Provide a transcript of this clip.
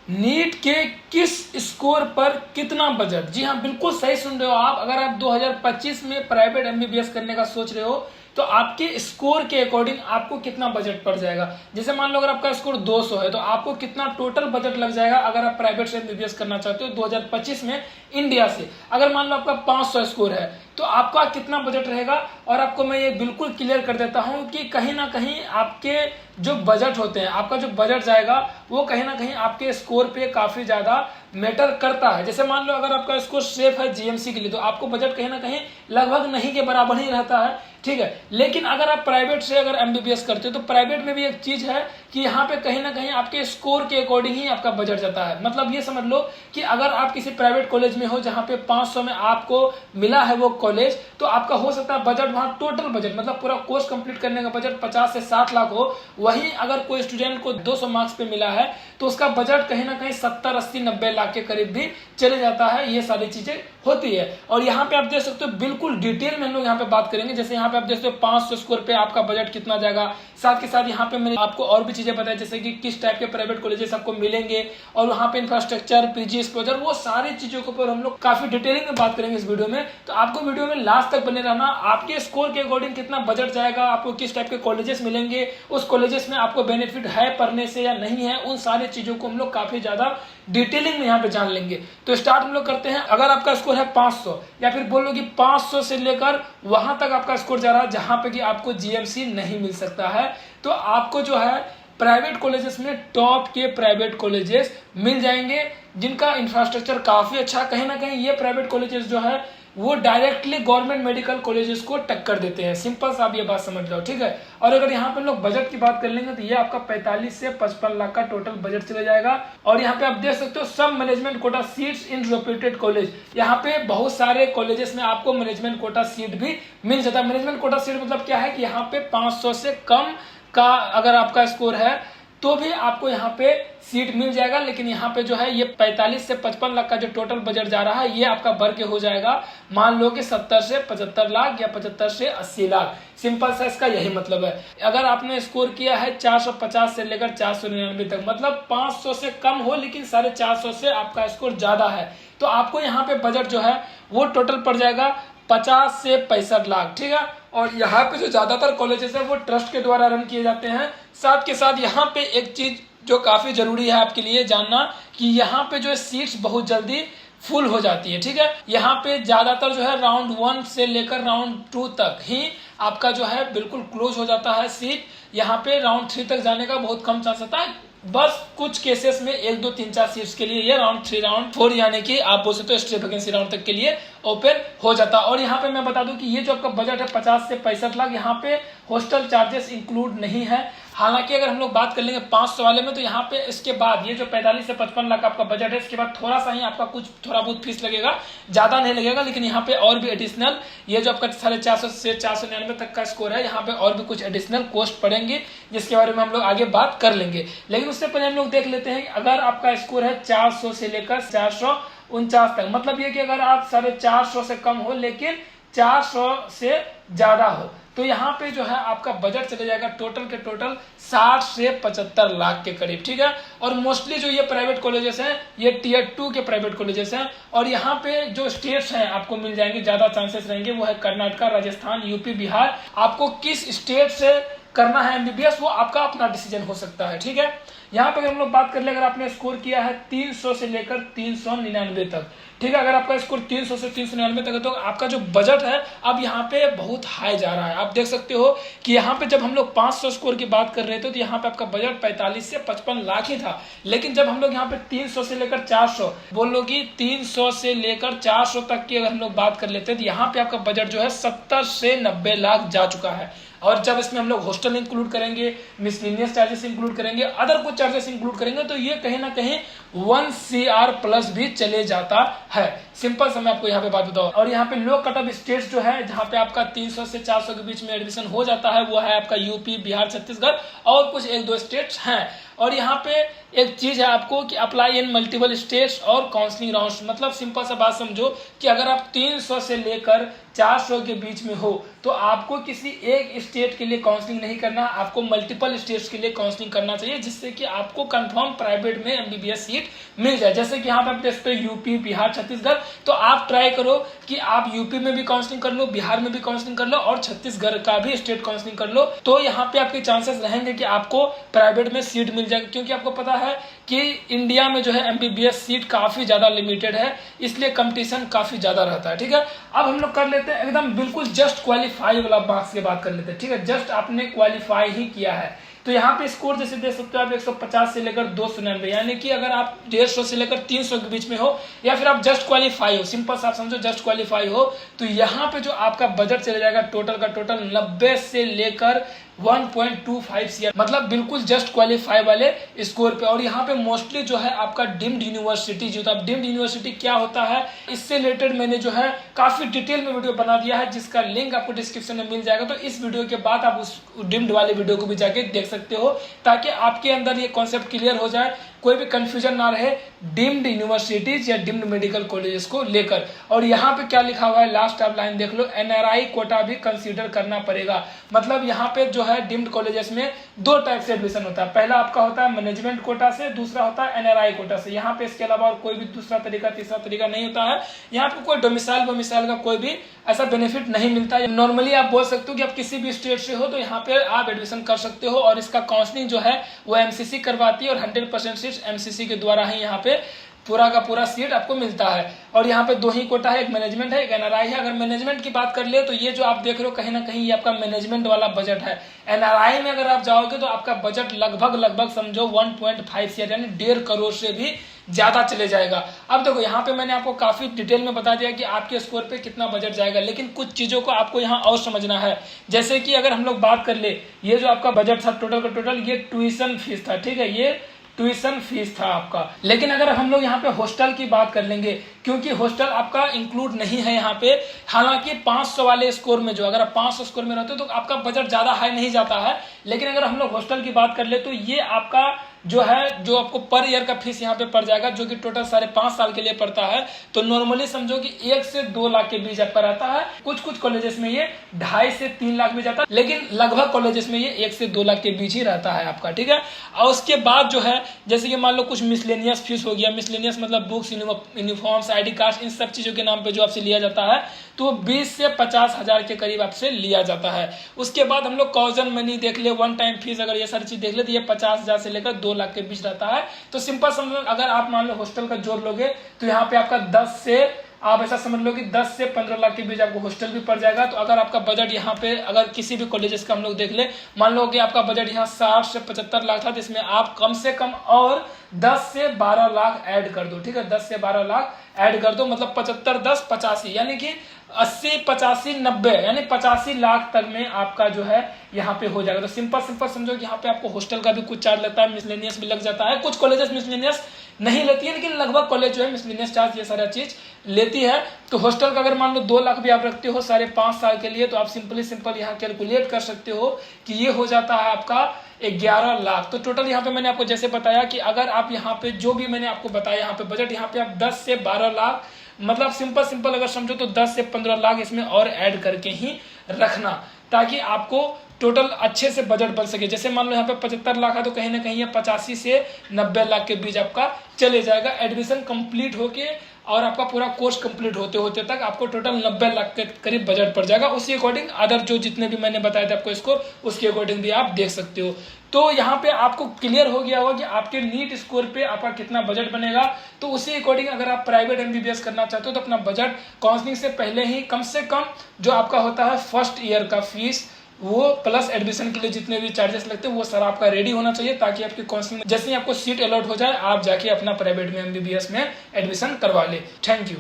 NEET के किस score पर कितना बजट? जी हाँ, बिल्कुल सही सुन रहे हो आप। अगर आप 2025 में प्राइवेट एमबीबीएस करने का सोच रहे हो तो आपके स्कोर के अकॉर्डिंग आपको कितना बजट पड़ जाएगा। जैसे मान लो अगर आपका स्कोर 200 है तो आपको कितना टोटल बजट लग जाएगा अगर आप प्राइवेट से एमबीबीएस करना चाहते हो 2025 में इंडिया से। अगर मान लो आपका 500 स्कोर है तो आपका कितना बजट रहेगा। और आपको मैं ये बिल्कुल क्लियर कर देता हूं कि कहीं ना कहीं आपके जो बजट होते हैं, आपका जो बजट जाएगा वो कहीं ना कहीं आपके स्कोर पे काफी ज्यादा मैटर करता है। जैसे मान लो अगर आपका स्कोर सेफ है जीएमसी के लिए तो आपको बजट कहीं ना कहीं लगभग नहीं के बराबर ही रहता है, ठीक है। लेकिन अगर आप प्राइवेट से अगर एमबीबीएस करते हो तो प्राइवेट में भी एक चीज है कि यहाँ पे कहीं ना कहीं आपके स्कोर के अकॉर्डिंग ही आपका बजट जाता है। मतलब ये समझ लो कि अगर आप किसी प्राइवेट कॉलेज में हो जहाँ पे 500 में आपको मिला है वो कॉलेज, तो आपका हो सकता है बजट वहाँ टोटल बजट मतलब पूरा कोर्स कंप्लीट करने का बजट 50 से 60 लाख हो। वहीं अगर कोई स्टूडेंट को 200 मार्क्स पे मिला है तो उसका बजट कहीं ना कहीं 70, 80, 90 लाख के करीब भी चले जाता है। ये सारी चीजें होती है। और यहाँ पे आप देख सकते हो बिल्कुल डिटेल में हम लोग यहाँ पे बात करेंगे। जैसे यहाँ पे आप देख सकते हो 500 स्कोर पे आपका बजट कितना जाएगा। साथ के साथ यहाँ पे मैंने आपको और भी चीजें बताई जैसे कि किस टाइप के प्राइवेट कॉलेजेस आपको मिलेंगे और वहाँ पे इंफ्रास्ट्रक्चर, पीजी एक्सपोजर, वो सारी चीजों के ऊपर हम लोग काफी डिटेलिंग में बात करेंगे इस वीडियो में। तो आपको वीडियो में लास्ट तक बने रहना। आपके स्कोर के अकॉर्डिंग कितना बजट जाएगा, आपको किस टाइप के कॉलेजेस मिलेंगे, उस कॉलेजेस में आपको बेनिफिट है पढ़ने से या नहीं है, उन सारी चीजों को हम लोग काफी ज्यादा डिटेलिंग में यहाँ पे जान लेंगे। तो स्टार्ट हम लोग करते हैं। अगर आपका स्कोर है 500 या फिर बोल लो कि 500 से लेकर वहां तक आपका स्कोर जा रहा है जहां पे कि आपको जीएमसी नहीं मिल सकता है, तो आपको जो है प्राइवेट कॉलेजेस में टॉप के प्राइवेट कॉलेजेस मिल जाएंगे जिनका इंफ्रास्ट्रक्चर काफी अच्छा। कहीं ना कहीं ये प्राइवेट कॉलेजेस जो है वो डायरेक्टली गवर्नमेंट मेडिकल कॉलेजेस को टक्कर देते हैं। सिंपल सा आप ये बात समझ लो, ठीक है। और अगर यहाँ पे लोग बजट की बात कर लेंगे तो ये आपका 45 से 55 लाख का टोटल बजट चले जाएगा। और यहाँ पे आप देख सकते हो सब management quota seats in reputed college. यहाँ पे बहुत सारे कॉलेजेस में आपको मैनेजमेंट कोटा सीट भी मिल जाता है। मैनेजमेंट कोटा सीट मतलब क्या है कि यहाँ पे 500 से कम का अगर आपका स्कोर है तो भी आपको यहाँ पे सीट मिल जाएगा। लेकिन यहाँ पे जो है ये 45 से 55 लाख का जो टोटल बजट जा रहा है ये आपका बढ़ के हो जाएगा मान लो कि 70 से 75 लाख या 75 से 80 लाख। सिंपल सा इसका यही मतलब है। अगर आपने स्कोर किया है 450 से लेकर 499 तक मतलब 500 से कम हो लेकिन 450 से आपका स्कोर ज्यादा है तो आपको यहाँ पे बजट जो है वो टोटल पड़ जाएगा 50 से 65 लाख, ठीक है। और यहाँ पे जो ज्यादातर कॉलेजेस है वो ट्रस्ट के द्वारा रन किए जाते हैं। साथ के साथ यहाँ पे एक चीज जो काफी जरूरी है आपके लिए जानना कि यहाँ पे जो सीट्स बहुत जल्दी फुल हो जाती है, ठीक है। यहाँ पे ज्यादातर जो है राउंड 1 से लेकर राउंड 2 तक ही आपका जो है बिल्कुल क्लोज हो जाता है सीट। यहाँ पे राउंड 3 तक जाने का बहुत कम चांस होता है। बस कुछ केसेस में 1, 2, 3, 4 सीट्स के लिए ये राउंड 3, राउंड 4 यानी कि आप बोल सकते हो स्ट्रेट वैकेंसी राउंड तक के लिए ओपन हो जाता है। और यहाँ पे मैं बता दूं कि ये जो आपका बजट है 50 से 65 लाख, यहाँ पे हॉस्टल चार्जेस इंक्लूड नहीं है। हालांकि अगर हम लोग बात कर लेंगे 500 वाले में तो यहाँ पे इसके बाद ये जो 45 से 55 लाख आपका बजट है इसके बाद थोड़ा सा ही आपका कुछ थोड़ा बहुत फीस लगेगा, ज्यादा नहीं लगेगा। लेकिन यहाँ पे और भी एडिशनल ये जो आपका 450 से 499 तक का स्कोर है यहाँ पे और भी कुछ एडिशनल कॉस्ट पड़ेंगे जिसके बारे में हम लोग आगे बात कर लेंगे। लेकिन उससे पहले हम लोग देख लेते हैं अगर आपका स्कोर है 400 से लेकर 449 तक मतलब ये कि अगर आप 450 से कम हो लेकिन 400 से ज्यादा हो तो यहाँ पे जो है आपका बजट चले जाएगा टोटल के टोटल 60 से 75 लाख के करीब, ठीक है। और मोस्टली जो ये प्राइवेट कॉलेजेस हैं ये टियर 2 के प्राइवेट कॉलेजेस हैं। और यहाँ पे जो स्टेट्स हैं आपको मिल जाएंगे, ज्यादा चांसेस रहेंगे वो है कर्नाटका, राजस्थान, यूपी, बिहार। आपको किस स्टेट से करना है एमबीबीएस वो आपका अपना डिसीजन हो सकता है, ठीक है। यहाँ पे हम लोग बात कर ले अगर आपने स्कोर किया है 300 से लेकर 399 तक, ठीक है। अगर आपका स्कोर 300 से 399 तक है तो आपका जो बजट है अब यहाँ पे बहुत हाई जा रहा है। आप देख सकते हो कि यहाँ पे जब हम लोग 500 स्कोर की बात कर रहे थे तो यहाँ पे आपका बजट 45 से 55 लाख ही था। लेकिन जब हम लोग यहाँ पे 300 से लेकर 400 बोल लो कि 300 से लेकर 400 तक की अगर हम लोग बात कर लेते हैं तो यहाँ पे आपका बजट जो है 70 से 90 लाख जा चुका है। और जब इसमें हम लोग हॉस्टल इंक्लूड करेंगे, मिसलेनियस चार्जेस इंक्लूड करेंगे, अदर कुछ चार्जेस इंक्लूड करेंगे तो ये कहीं ना कहीं 1 CR प्लस भी चले जाता है। सिंपल से मैं आपको यहाँ पे बात बताऊं। और यहाँ पे लो कट ऑफ स्टेट्स जो है जहाँ पे आपका 300 से 400 के बीच में एडमिशन हो जाता है वो है आपका यूपी, बिहार, छत्तीसगढ़ और कुछ 1-2 स्टेट्स हैं। और यहाँ पे एक चीज है आपको कि अप्लाई इन मल्टीपल स्टेट्स और काउंसलिंग राउंड्स। मतलब सिंपल सा बात समझो कि अगर आप 300 से लेकर 400 के बीच में हो तो आपको किसी एक स्टेट के लिए काउंसलिंग नहीं करना, आपको मल्टीपल स्टेट्स के लिए काउंसलिंग करना चाहिए, जिससे कि आपको कंफर्म प्राइवेट में एमबीबीएस सीट मिल जाए। जैसे कि यहाँ पे आप देख सकते हो यूपी, बिहार, छत्तीसगढ़, तो आप ट्राई करो कि आप यूपी में भी काउंसलिंग कर लो, बिहार में भी काउंसलिंग कर लो और छत्तीसगढ़ का भी स्टेट काउंसलिंग कर लो। तो यहाँ पे आपके चांसेस रहेंगे कि आपको प्राइवेट में सीट मिल जाएगी, क्योंकि आपको पता है कि इंडिया में जो है एमबीबीएस सीट काफी ज्यादा लिमिटेड है, इसलिए कंपटीशन काफी ज्यादा रहता है। ठीक है, अब हम लोग कर लेते हैं एकदम बिल्कुल जस्ट क्वालिफाई वाला मार्क्स की बात कर लेते हैं। ठीक है, जस्ट आपने क्वालिफाई ही किया है तो यहाँ पे स्कोर जैसे देख सकते हो आप 150 से लेकर 299, यानी कि अगर आप 150 से लेकर 300 के बीच में हो या फिर आप जस्ट क्वालिफाई हो, सिंपल सा आप समझो जस्ट क्वालिफाई हो, तो यहाँ पे जो आपका बजट चले जाएगा टोटल का टोटल 90 से लेकर 1.25 सीआर, मतलब बिल्कुल जस्ट क्वालिफाई वाले स्कोर पे। और यहाँ पे मोस्टली जो है आपका डीम्ड यूनिवर्सिटी जो होता है, डीम्ड यूनिवर्सिटी क्या होता है इससे रिलेटेड मैंने जो है काफी डिटेल में वीडियो बना दिया है, जिसका लिंक आपको डिस्क्रिप्शन में मिल जाएगा। तो इस वीडियो के बाद आप उस डीम्ड वाले वीडियो को भी जाके देख सकते हो, ताकि आपके अंदर ये कॉन्सेप्ट क्लियर हो जाए, कोई भी कंफ्यूजन ना रहे डीम्ड यूनिवर्सिटीज या डीम्ड मेडिकल कॉलेजेस को लेकर। और यहाँ पे क्या लिखा हुआ है, लास्ट आप लाइन देख लो, एनआरआई कोटा भी कंसीडर करना पड़ेगा। मतलब यहाँ पे जो है डीम्ड कॉलेजेस में दो टाइप से एडमिशन होता है, पहला आपका होता है मैनेजमेंट कोटा से, दूसरा होता है एनआरआई कोटा से। यहाँ पे इसके अलावा और कोई भी दूसरा तरीका तीसरा तरीका नहीं होता है। यहाँ पे कोई डोमिसाइल का कोई भी ऐसा बेनिफिट नहीं मिलता है। नॉर्मली आप बोल सकते हो कि आप किसी भी स्टेट से हो तो यहाँ पे आप एडमिशन कर सकते हो, और इसका काउंसलिंग जो है वो एमसीसी करवाती है, और 100% सीट एमसीसी के द्वारा ही यहाँ पे पूरा का पूरा सीट आपको मिलता है। और यहाँ पे दो ही कोटा है, एक मैनेजमेंट है, एक एनआरआई है। अगर मैनेजमेंट की बात कर ले तो ये जो आप देख रहे हो कहीं ना कहीं ये आपका मैनेजमेंट वाला बजट है। एनआरआई में अगर आप जाओगे तो आपका बजट लगभग समझो 1.5 सीआर यानी 1.5 करोड़ से भी ज्यादा चले जाएगा। अब देखो यहाँ पे मैंने आपको काफी डिटेल में बता दिया कि आपके स्कोर पे कितना बजट जाएगा, लेकिन कुछ चीजों को आपको यहाँ और समझना है। जैसे कि अगर हम लोग बात कर ले, ये जो आपका बजट था टोटल का टोटल, ये ट्यूशन फीस था। ठीक है, ये ट्यूशन फीस था आपका। लेकिन अगर हम लोग यहाँ पे हॉस्टल की बात कर लेंगे, क्योंकि हॉस्टल आपका इंक्लूड नहीं है यहाँ पे, हालांकि 500 वाले स्कोर में जो अगर आप 500 स्कोर में रहते हो तो आपका बजट ज्यादा हाई नहीं जाता है। लेकिन अगर हम लोग हॉस्टल की बात कर ले तो ये आपका जो है जो आपको पर ईयर का फीस यहाँ पे पड़ जाएगा, जो कि टोटल 5.5 साल के लिए पड़ता है। तो नॉर्मली समझो कि 1 से 2 लाख के बीच आपका रहता है। कुछ कॉलेजेस में ये 2.5 से 3 लाख भी जाता है, लेकिन लगभग कॉलेजेस में ये 1 से 2 लाख के बीच ही रहता है आपका। ठीक है, और उसके बाद जो है जैसे कि मान लो कुछ मिसलेनियस फीस हो गया, मिसलेनियस मतलब बुक्स, यूनिफॉर्म्स, आईडी कार्ड, इन सब चीजों के नाम पे जो आपसे लिया जाता है, तो 20 से 50 हजार के करीब आपसे लिया जाता है। उसके बाद हम लोग कॉजन मनी देख ले, वन टाइम फीस, अगर ये सारी चीज देख ले तो ये 50 हजार से लेकर 2 लाख के बीच रहता है। तो सिंपल समझ, अगर आप मान लो हॉस्टल का जोड़ लोगे तो यहाँ पे आपका 10 से, आप ऐसा समझ लो कि 10 से 15 लाख के बीच आपको हॉस्टल भी पड़ जाएगा। तो अगर आपका बजट यहाँ पे अगर किसी भी कॉलेजेस का हम लोग देख ले, मान लो कि आपका बजट यहाँ 60 से 75 लाख था, जिसमें आप कम से कम और 10 से 12 लाख ऐड कर दो। ठीक है, 10 से 12 लाख ऐड कर दो, मतलब 75, 10, 85 यानी कि 80, 85, 90 यानी 85 लाख तक में आपका जो है यहाँ पे हो जाएगा। तो सिंपल समझो कि यहाँ पे आपको हॉस्टल का भी कुछ चार्ज लगता है, मिसलेनियस भी लग जाता है। कुछ कॉलेजेस मिसलेनियस नहीं लेती है, लेकिन लगभग कॉलेज जो है मिसलेनियस चार्ज ये सारा चीज लेती है। तो हॉस्टल का अगर मान लो 2 लाख भी आप रखते हो 5.5 साल के लिए, तो आप सिंपल यहाँ कैलकुलेट कर सकते हो कि ये हो जाता है आपका 11 लाख। तो टोटल यहाँ पे मैंने आपको जैसे बताया कि अगर आप यहाँ पे जो भी मैंने आपको बताया यहाँ पे बजट, यहाँ पे आप 10 से 12 लाख, मतलब सिंपल अगर समझो तो 10 से 15 लाख इसमें और ऐड करके ही रखना, ताकि आपको टोटल अच्छे से बजट बन सके। जैसे मान लो यहाँ पे 75 लाख है तो कहीं ना कहीं ये 85 से 90 लाख के बीच आपका चले जाएगा। एडमिशन कंप्लीट होके और आपका पूरा कोर्स कंप्लीट होते होते तक आपको टोटल 90 लाख के करीब बजट पड़ जाएगा। उसी अकॉर्डिंग अदर जो जितने भी मैंने बताया था आपको स्कोर, उसके अकॉर्डिंग भी आप देख सकते हो। तो यहाँ पे आपको क्लियर हो गया होगा कि आपके नीट स्कोर पे आपका कितना बजट बनेगा। तो उसी अकॉर्डिंग अगर आप प्राइवेट एमबीबीएस करना चाहते हो तो अपना बजट काउंसलिंग से पहले ही कम से कम जो आपका होता है फर्स्ट ईयर का फीस, वो प्लस एडमिशन के लिए जितने भी चार्जेस लगते हैं वो सारा आपका रेडी होना चाहिए, ताकि आपकी काउंसलिंग जैसे ही आपको सीट अलॉट हो जाए आप जाके अपना प्राइवेट में एमबीबीएस में एडमिशन करवा ले। Thank you.